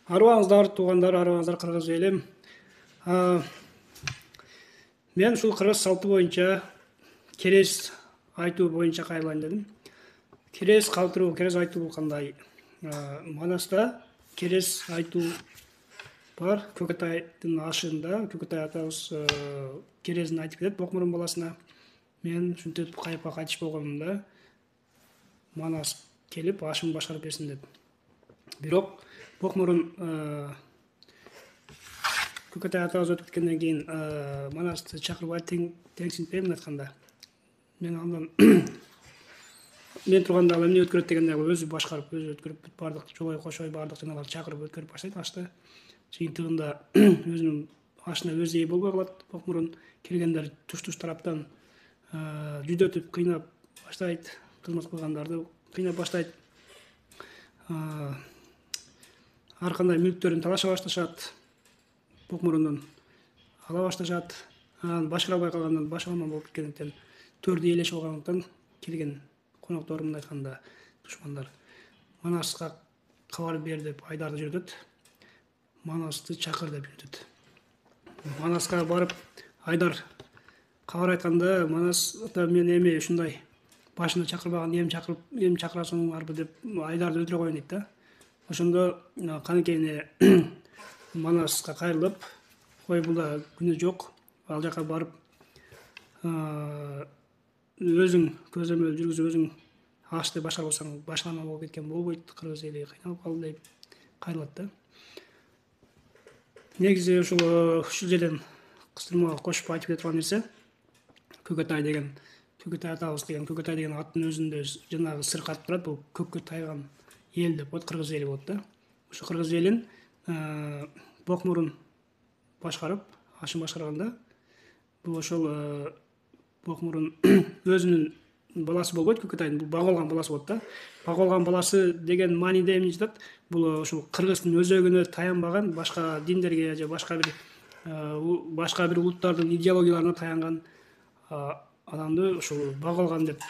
Арыбаңыздар, туғандар, арыбаңыздар, қырғыз елім. Мен ушул кыргыз салты боюнча керес айтуу боюнча кайрылайын дедим. Керес калтыруу, керес айтуу бул кандай? Манаста керес айтуу бар. Көкөтайдын ашында Көкөтай атабыз кересин айтып кетет Бокмурун баласына. Мен ушинтип кайыпка кайтыш болгонумда Манас келип ашын башкарып берсин деп. Бирок Бокмурун Көкөтай атабыз өтүп кеткенден кийин Манасты чакырбай теңсинтпейм айтканда. Мен андан мен турганда ал эмне өткөрөт дегенде өзү башкарып, өзү өткөрүп бардык жобой кошой бардык жанагыларды чакырып өткөрүп баштайт ашты. Жыйынтыгында өзүнүн ашына өзү ээ болбой калат. Бокмурун келгендер туш тараптан жүдөтүп кыйнап баштайт, кызмат кылгандарды кыйнап баштайт. Ар кандай мүлктөрүн талаша башташат. Бокмурундун ала башташат. Башкара албай калгандан башаламан болуп кеткендиктен төрдү ээлешип алгандыктан келген коноктор мындай айтканда душмандар Манаска кабар бер деп Айдарды жөнөтөт. Манасты чакыр деп жөнөтөт. Манаска барып Айдар кабар айтканда Манас ата мен эми ушундай башында чакырбаган эми чакырасыңарбы деп Айдарды өлтүрө коеюн дейт да. Ошондо канекейине Манаска кайрылып, кой бул күнү жок, ал жака барып өзүң көзөмөл жүргүзүп өзүң ашты башкарып алсаң башкарма болуп кеткен болбойт, кыргыз эли кыйналып калды деп кайрылат да. Негизи ушул жерден кыстырмага кошуп айтып кетип турган нерсе Көкөтай деген Көкөтай атабыз деген Көкөтай деген аттын өзүндө жанагы сыр катып турат. Бул көккө тайган эл деп коет, кыргыз эли болот да. Ошо кыргыз элин Бокмурун башкарып, ашын башкарганда бул ошол Бокмурун өзүнүн баласы болбойт, Көкөтайдын бул бага алган баласы болот да. Бага алган баласы деген мааниде эмне жатат? Бул ошол кыргыздын өзөгүнө таянбаган, башка диндерге же башка бир улуттардын идеологияларына таянган адамды ошол бага алган деп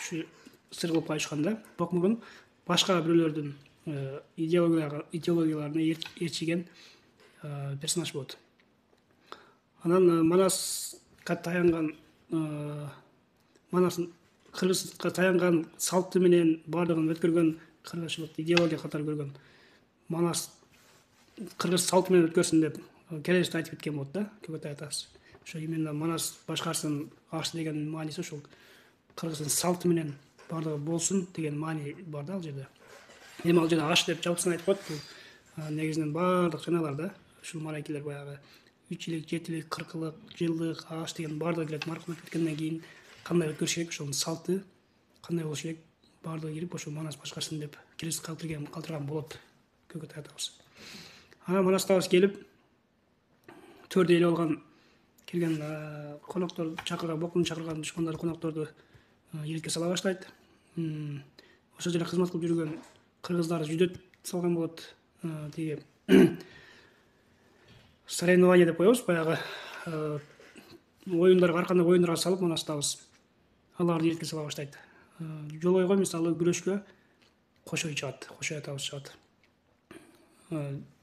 сыр кылып айтышкан да. Бокмурун башка бирөөлөрдүн идеологияларына ээрчиген персонаж болот. Анан Манаска таянган кыргызга таянган салты менен бардыгын өткөргөн кыргызчылык идеология катары көргөн Манас кыргыз салты менен өткөрсүн деп керести айтып кеткен болот да Көкөтай атабыз. Ошо именно Манас башкарсын аш деген мааниси ошол кыргыздын салты менен бардыгы болсун деген маани бар да ал жерде. Эми ал жерде аш деп жабысына айтып коет. Бул негизинен бардык жанагылар да. Ушул марайкелер баягы 3 жылык, 7 жылык, 40 жылык, жылдык аш деген бардыгы келет. Маркум өтүп кеткенден кийин кандай өткөрүш керек, ошонун салты кандай болуш керек, бардыгы кирип ошо Манас башкарсын деп керес калтырган болот Көкөтай атабыз. Анан Манас атабыз келип төрдү ээлеп алган келген коноктор чакырган, Бокмурун чакырган душмандарды, конокторду ийгиликке сала баштайт. Ошол жерде кызмат кылып жүргөн кыргыздарды жүдөт салган болот. Тиги соревнование деп коебуз, баягы оюндарга, ар кандай оюндарга салып Манас атабыз аларды ийгиликке сала баштайт. Жолойго мисалы күрөшкө кошой чыгат, кошой атабыз чыгат.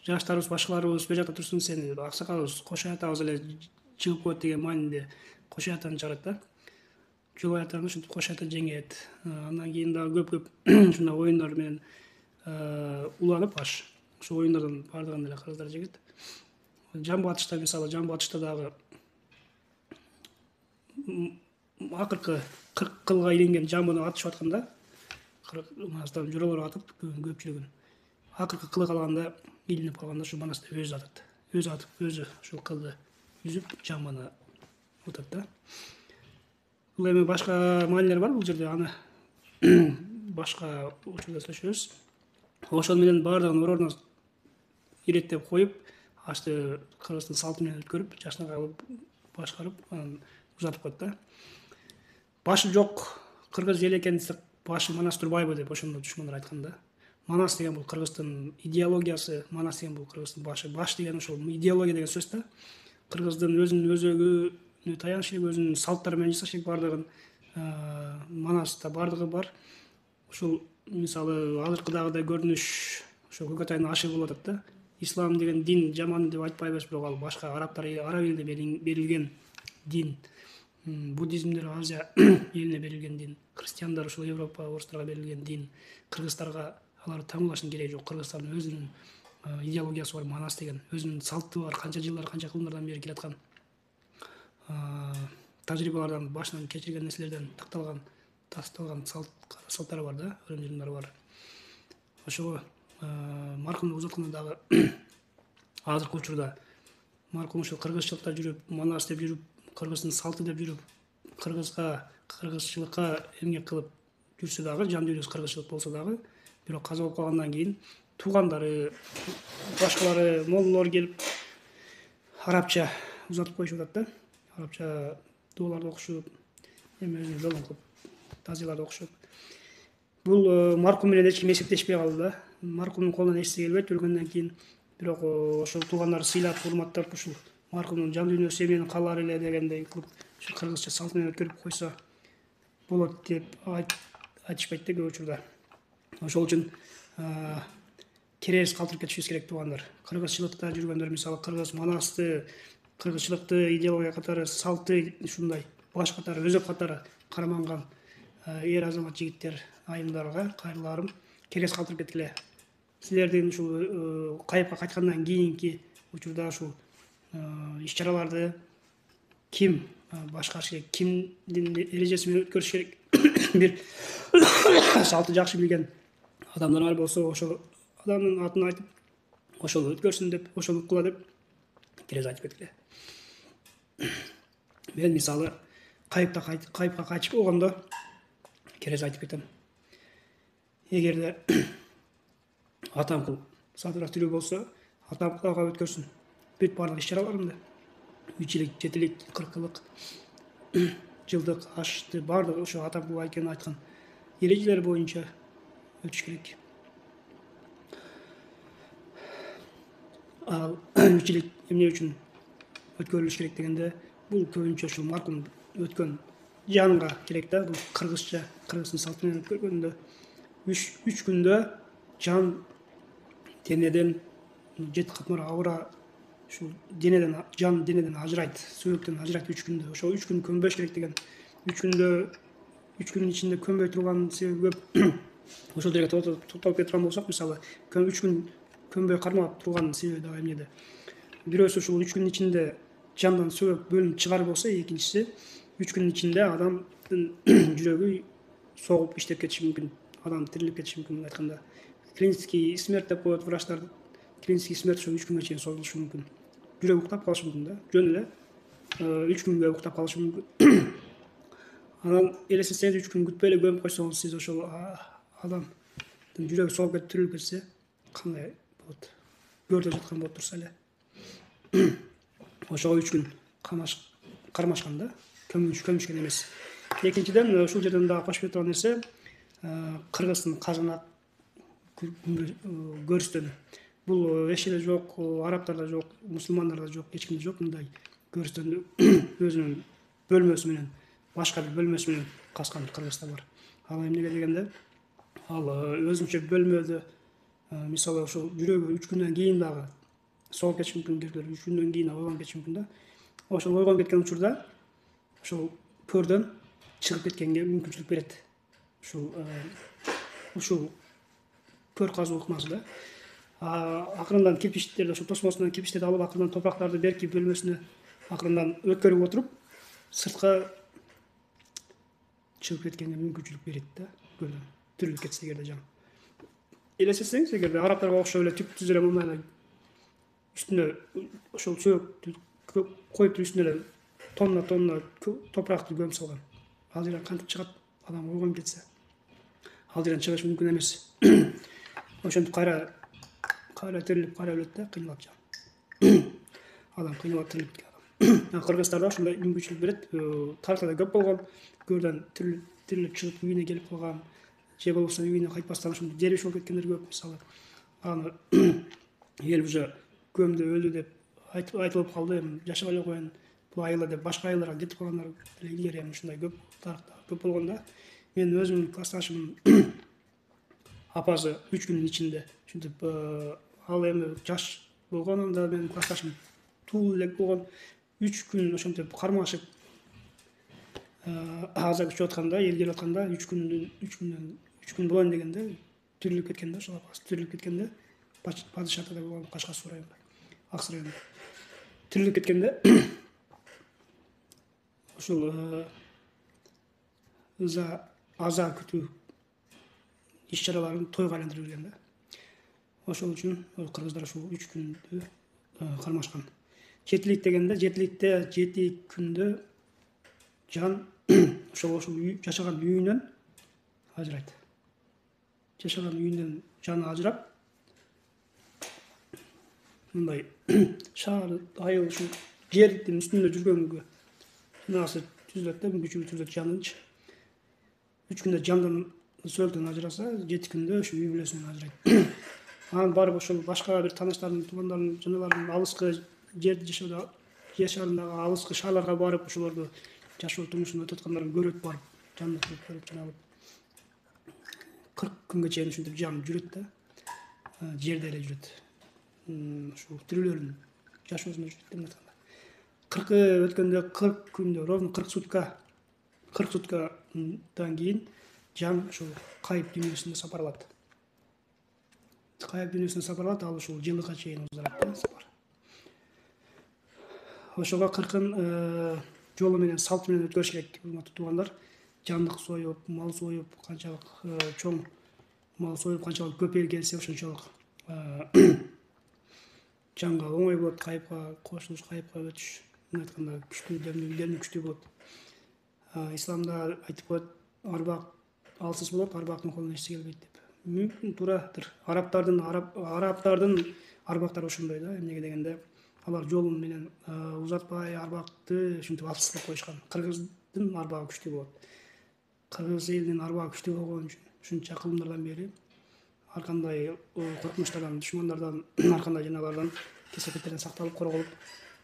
Жаштарыбыз, башкаларыбыз бер жакта турсун, сени аксакалыбыз кошой атабыз эле чыгып коет деген мааниде кошой атаны чыгарат да. Жолой атаны ушинтип кошой ата жеңет. Андан кийин дагы көп ушундай оюндар менен уланып аш. Ошол оюндардан бардыгын эле кыргыздар жеңет. Жамбы атышта мисалы, жамбы атышта дагы акыркы 40 кылга илинген жамбыны атышып атканда Манастан жоролор атып көпчүлүгүн акыркы кылы калганда илинип калганда ушу Манасты өзү атат. Өзү атып, өзү ушул кылды үзүп жамбыны утат да. Бул эми башка маанилер бар бул жерде, аны башка учурда сүйлөшөбүз. Ошол менен бардыгын ордуна иреттеп коюп, ашты кыргыздын салты менен өткөрүп, жашына калып башкарып, анан узатып коет да. Башы жок кыргыз эл экен десек, башы Манас турбайбы деп ошондо душмандар айткан да. Манас деген бул кыргыздын идеологиясы, Манас деген бул кыргыздын башы. Баш деген ошол идеология деген сөз да. Кыргыздын өзүнүн өзөгүнө таяныш керек, өзүнүн салттары менен жасаш керек бардыгын. Манаста бардыгы бар. Ушул мисалы азыркыдагыдай көрүнүш ошо Көкөтайдын ашы болуп атат да. ислам деген дин жаман деп айтпайбыз, бирок ал башка араб элине берилген дин. Буддизмдер Азия элине берилген дин. Христиандар ушул Европа, орустарга берилген дин. Кыргыздарга алар таңуулаштын кереги жок. Кыргызстандын өзүнүн идеологиясы бар, манас деген, өзүнүн салты бар, канча жылдар, канча кылымдардан бери келаткан, тажрыйбалардан, башынан кечирген нерселерден тасталган салттары бар да, өрөм-жырымдары бар. Ошого маркумду узатканда дагы азыркы учурда маркум ушул кыргызчылыкта жүрүп, манас деп жүрүп, кыргыздын салты деп жүрүп, кыргызчылыкка эмгек кылып жүрсө дагы, жан дүйнөсү кыргызчылык болсо дагы, бирок каза болуп калгандан кийин туугандары, башкалары, моллолор келип арабча узатып коюшуп атат да. Арабча дуаларды окушуп, эми өзүнүн жолун кылып, тазиларды окушуп. Бул маркум менен эч ким эсептешпей калды да. Маркумдун колунан эч нерсе келбейт өлгөндөн кийин. Бирок ошол туугандары сыйлап, урматтап, ушул маркумдун жан дүйнөсү эмнени каалар эле дегендей кылып, ушу кыргызча салт менен өткөрүп койсо болот деп айтышпайт да көп учурда. Ошол үчүн керерсиз калтырып кетишибиз керек туугандар. Кыргызчылыкта жүргөндөр, мисалы кыргыз манасты, кыргызчылыкты идеология катары, салты ушундай баш катары, өзөк катары карманган эр азамат жигиттер, айымдарга кайрыларым, керерсиз калтырып кеткиле. Силердин ушул кайыпка кайткандан кийинки учурда ушул иш-чараларды ким башкарыш керек, кимдин эрежеси менен өткөрүш керек, бир салты жакшы билген адамдар бар болсо, ошол адамдын атын айтып, ошол өткөрсүн деп, ошол кыла деп керерсиз айтып кеткиле. Мен мисалы кайыпка кайтып болгондо керерсиз айтып кетем. Эгерде атамкул сатыраак тирүү болсо, атамкулга өткөрсүн бүт баардык иш-чараларымды. 3 жылык, 7 жылык, 40 жылык, жылдык, ашты баардыгы ошо атамкул айкенин айткан эрежелер боюнча өтүш керек. Ал 3 жылык эмне үчүн өткөрүлүш керек дегенде, бул көбүнчө ушул маркум өткөн жанга керек да. Бул кыргызча, кыргыздын салты менен өткөргөндө 3 күндө жан денеден 7 катмар аура, ушул денеден, жан денеден ажырайт, сүйөктөн ажырайт 3 күндө. Ошо 3 күн көнбөш керек деген. 3 күндүн ичинде көнбөй турган себеби көп. Ошол жерге токтолуп кетирген болсок, мисалы 3 күн көнбөй кармап турган себеби дагы эмнеде? Бирөөсү ушул 3 күндүн ичинде жандан сөөк бөлүнүп чыгар болсо, экинчиси 3 күндүн ичинде адамдын жүрөгү согуп иштеп кетиши мүмкүн, адам тирилип кетиши мүмкүн. Айтканда клинический смерть деп коет врачтар. Клинический смерть ошо 3 күнгө чейин созулушу мүмкүн. Жүрөк уктап калышы мүмкүн да. Жөн эле 3 күнгө уктап калышы мүмкүн. Анан элестетсеңиз, 3 күн күтпөй эле көмүп койсоңуз, сиз ошол адамдын жүрөгү согуп кетип тирилип кетсе, кандай болот? Көрдө жаткан болуп турса эле. Ошого 3 күн кармашкан да, көмүшкөн эмес. Экинчиден, ушул жерден дагы кошуп кетип нерсе, кыргыздын кажанак көрүстөнү. Бул эч эле жок, арабтарда жок, мусулмандарда жок, эч кимде жок мындай көрүстөнү өзүнүн бөлмөсү менен, башка бир бөлмөсү менен каскан кыргыздар бар. Ал эмнеге дегенде, ал өзүнчө бөлмөдө, мисалы ошол жүрөгү 3 күндөн кийин дагы согуп кетиши мүмкүн, 3 күндөн кийин ойгонуп кетиши мүмкүн да. Ошол ойгонуп кеткен учурда ошол көрдөн чыгып кеткенге мүмкүнчүлүк берет. Ушул көр казуу ыкмасы да. Акырындан кирпичтерди, ошол тосмосунан кирпичтерди алып, акырындан топурактарды берки бөлмөсүнө акырындан өткөрүп отуруп, сыртка чыгып кеткенге мүмкүнчүлүк берет да. Көрдөн тирилип кетсе эгерде жан. Элестетсеңиз, эгерде арабтарга окшоп эле түпсүз эле мындай үстүнө ошол сөөктү коюп туруп үстүнө эле тонна топуракты көмүп салган. Ал жерден кантип чыгат? Адам ойгонуп кетсе. Ал жерден чыгыш мүмкүн эмес. Ошентип кайра тирилип, кайра өлөт да, кыйналат жан. Адам кыйналат, тирилип кеткен. Кыргыздарда ошондой мүмкүнчүлүк берет. Тарыхта да көп болгон, көрдөн тирилип чыгып үйүнө келип калган, же болбосо үйүнө кайтпастан ошондой жерибиш болуп кеткендер көп. Мисалы, аны эл уже көмдү, өлдү деп айтылып калды, эми жашап эле коеюн, бул айылда деп башка айылдарга кетип калгандар илгери эми ушундай көп, тарыхта көп болгон да. Мен өзүмдүн классташымдын апасы 3 күндүн ичинде ушинтип, ал эми жаш болгон. Анда менин классташым туу элек болгон. 3 күн ошентип кармашып аза күчүп атканда, эл келип атканда 3 күн болоюн дегенде тирилип кеткен да, ошол апасы тирилип кеткенде, падышахта болгон Кашкар суу районунда, Аксы районунда тирилип кеткенде ушул аза күтүү иш чараларын тойго айландырып жүргөн да. Ошол үчүн кыргыздар ушул 3 күндү кармашкан. Жетилик дегенде, жетиликте 7 күндө жан ошол жашаган үйүнөн ажырайт. Жашаган үйүнөн жаны ажырап, мындай шаар айыл ушул жердин үстүндө жүргөнгө насы түзүлөт да, күчү түзүлөт жанынчы. 3 күндө жандан сөөлтөн ажыраса, 7 күндө ушу үй бүлөсүнөн ажырайт. Анан барып ошол башка бир тааныштардын, туугандардын, жаныбардын алыскы жерде жер шарындагы алыскы шаарларга барып, ошолорду жашоо турмушун өтүп аткандарын көрөт, барып жанды көрүп, жанагы 40 күнгө чейин ушинтип жан жүрөт да, жерде эле жүрөт. Ушул тирүүлөрдүн жашоосунда жүрөт деп айтканда. 40 өткөндө 40 күндө, ровно 40 суткадан кийин жан ушул кайып дүйнөсүнө сапарлат. Кайып дүйнөсүнө сапарлат, ал ушул жылга чейин узарат да сапар. Ошого 40-ын жолу менен, салты менен өткөрүш керек, урматтуу туугандар. Жандык союп, мал союп, канчалык чоң мал союп, канчалык көп эл келсе ошончолук жанга оңой болот, кайыпка кошулуш, кайыпка өтүш. Мындай айтканда күчтүү, демилүү күчтүү болот. Исламда айтып коет, арбак алсыз болот, арбактын колуна эч келбейт деп. Мүмкүн туурадыр. Арабтардын арбактары ошондой да, эмнеге дегенде, алар жолун менен узатпай арбакты ушинтип алсыздап коюшкан. Кыргыздын арбагы күчтүү болот. Кыргыз элинин арбагы күчтүү болгон үчүн ушунча кылымдардан бери ар кандай коркунучтардан, душмандардан, ар кандай жанагылардан кесепеттерден сакталып, корголуп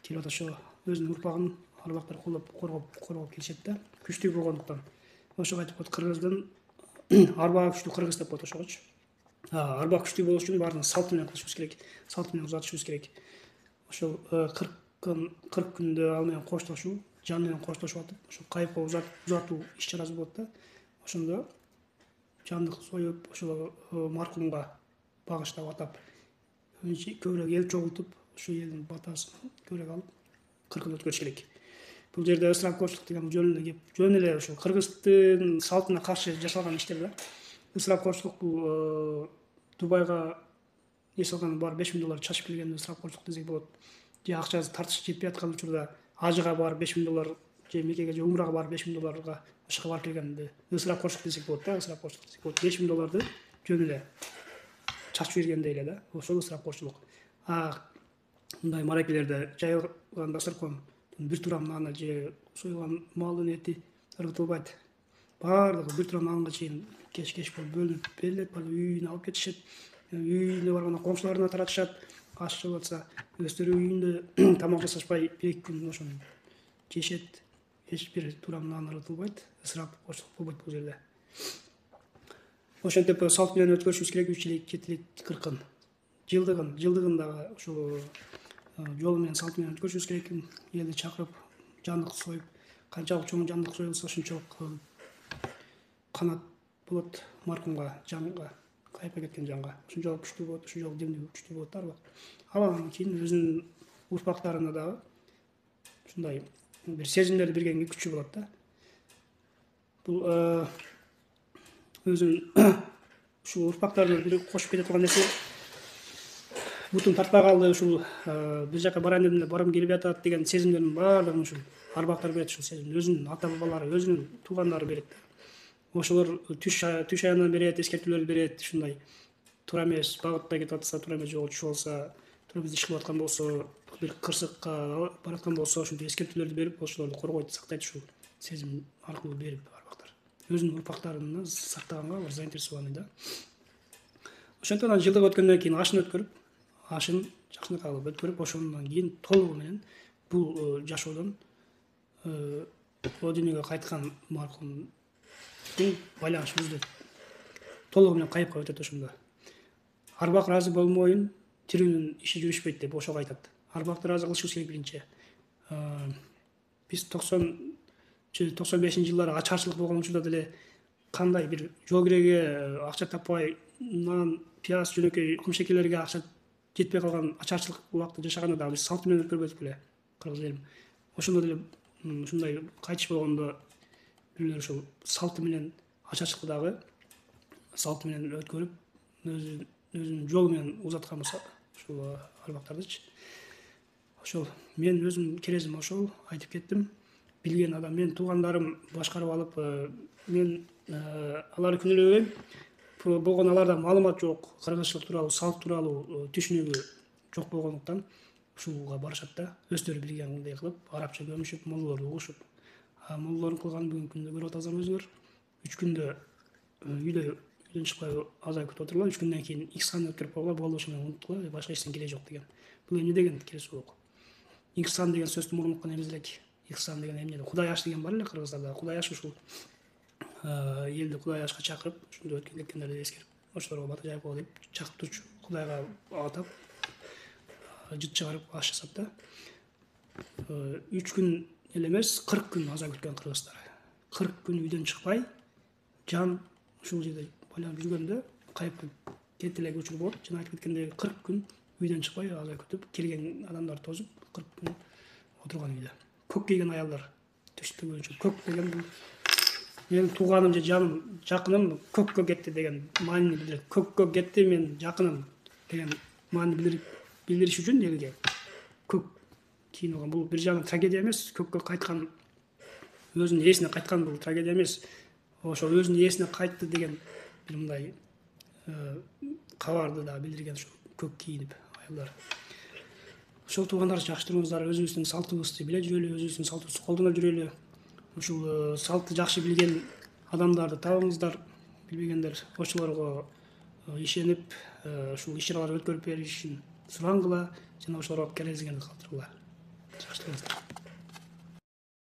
келип атат. Ошо өзүнүн урпагын арбактар коргоп келишет да, күчтүү болгондуктан. Ошого айтып коет, кыргыздын арбагы күчтүү кыргыз деп коет ошогочу. Арба күчтүү болуш үчүн баарын салты менен кылышыбыз керек, салты менен узатышыбыз керек. Ошол 40 күндө ал менен коштошуу, жан менен коштошуп атып, ошол кайыпка узатуу иш чарасы болот да. Ошондо жандык союп, ошол маркумга багыштап атап, көбүрөөк эл чогултуп, ошол элдин батасын көбүрөөк алып 40 өткөрүш керек. Бул жерде ысырапкорчулук деген жөн эле ошол кыргыздын салтына каршы жасалган иштер да. Ысырапкорчулук бул Дубайга эсалган бар $5000 чачып келгенде ысырапкорчулук десек болот. Же акчасы тартыш жетпей аткан учурда ажыга барып $5000, же Меккеге же Умрага барып $5000 ошого барып келгенде ысырапкорчулук десек болот да, ысырапкорчулук десек болот. $5000 жөн эле чачып жибергендей эле да. Ошол ысырапкорчулук. Мындай маракелерде жайылган дасторкон бир турам наны же союлган малдын эти ыргытылбайт. Баардыгы бир турам нанга чейин кеш болуп бөлүнүп берилет, бала үйүнө алып кетишет. Үйүнө барганда коңшуларына таратышат. Аш жеп атса, өздөрү үйүндө тамак жасашпай 1-2 күн ошону жешет. Эч бир турам нан ыргытылбайт. Ысырапкорчулук болбойт бул жерде. Ошентип салт менен өткөрүшүбүз керек 3 жылык, 7 жылык, 40-ын. Жылдыгын дагы ошол жолу менен, салты менен өткөрүшүбүз керек. Элди чакырып, жандык союп, канчалык чоң жандык союлса ошончолук канат болот маркумга, жанга, кайыпка кеткен жанга. Ошончолук күчтүү болот, ошончолук демдүү күчтүү болот арбак. Анан кийин өзүнүн урпактарына дагы ушундай бир сезимдерди бергенге күчү болот да. Бул өзүнүн ушул урпактарына бир кошуп кете турган нерсе, бутум тартпай калды, ушул бир жака барайын дедим эле, баргым келбей атат деген сезимдердин баардыгын ушул арбактар берет. Ушул сезим өзүнүн ата бабалары, өзүнүн туугандары берет. Ошолор түш аяндан берет, эскертүүлөр берет. Ушундай туура эмес багытта кетип атса, туура эмес жолго түшүп алса, туура эмес иш кылып аткан болсо, бир кырсыкка бараткан болсо, ошентип эскертүүлөрдү берип, ошолорду коргойт, сактайт. Ушул сезим аркылуу берип арбактар өзүнүн урпактарын сактаганга алар заинтересованы да. Ошентип анан жылдык өткөндөн кийин ашын өткөрүп, ашын жакшынакай кылып өткөрүп, ошондон кийин толугу менен бул жашоодон о дүйнөгө кайткан маркумдун байланышы үзүлөт. Толугу менен кайыпка өтөт ошондо. Арбак ыраазы болмоюн, тирүүнүн иши жүрүшпөйт деп ошого айтат. Арбактар азыр кылышыбыз керек биринчи. Биз 90-95 жылдары ачарчылык болгон учурда деле кандай бир жол киреге акча таппай, нан, пияз, жөнөкөй кумшекелерге акча жетпей калган ачарчылык убакта жашаганда дагы биз салт менен өткөрбөдүк беле, кыргыз элим. Ошондо деле ушундай кайтыш болгондо бирөөлөр ушул салты менен ачарчылыкты дагы салты менен өткөрүп, өзүнүн жолу менен узаткан болсо, ушул арбактардычы. Ошол мен өзүм керезим ошол айтып кеттим. Билген адам, мен туугандарым башкарып алып, мен аларды күнөөлөбөйм. Болгон аларда маалымат жок, кыргызчылык тууралуу, салт тууралуу түшүнүгү жок болгондуктан ушуга барышат да. Өздөрү билгендей кылып, арабча көмүшүп, моллолорду угушуп. Моллолордун кылганын бүгүнкү күндө көрүп атасыздар өзүңөр. 3 күндө үйдөн чыкпай азай күтүп отурлар. 3 күндөн кийин иксан өткөрүп койгула, болду ошону унуткула, башка эч кереги жок деген. Бул эмне деген келесүүлүк? Иксан деген сөздү мурун уккан эмес элек. Иксан деген эмне? Кудай аш деген бар эле кыргыздарда. Кудай аш ушул элди Кудай ашка чакырып, ошондо өткөн кеткендерди эскерип, ошолорго бата жайып кой деп чакырып турчу. Кудайга атап жыт чыгарып аш жасап да. 3 күн эле эмес, 40 күн аза күткөн кыргыздар. 40 күн үйдөн чыкпай, жан ушул жерде байланып жүргөндө кайыпкы кете элек учур болот. Жана айтып кеткендей 40 күн үйдөн чыкпай аза күтүп, келген адамдар тосуп 40 күн отурган үйдө. Көк кийген аялдар түштү көрүнчү. Көк деген бул менин тууганым же жаным, жакыным көккө кетти деген маанини билдирет. Көккө кетти, мен жакыным деген маанини билдириш үчүн элге көк кийинип алган. Бул бир жагынан трагедия эмес, көккө кайткан, өзүнүн ээсине кайткан бул трагедия эмес. Ошо өзүнүн ээсине кайтты деген бир мындай кабарды да билдирген ушу көк кийинип аялдар. Ошол туугандар жакшы туруңуздар, өзүбүздүн салтыбызды биле жүрөлү, өзүбүздүн салтыбызды колдоно жүрөлү. Ушул салтты жакшы билген адамдарды табыңыздар, билбегендер ошолорго ишенип, ушул иш-чараларды өткөрүп беришин сурангыла, жана ошолорго керезигенди калтыргыла. Жакшы туруңуздар.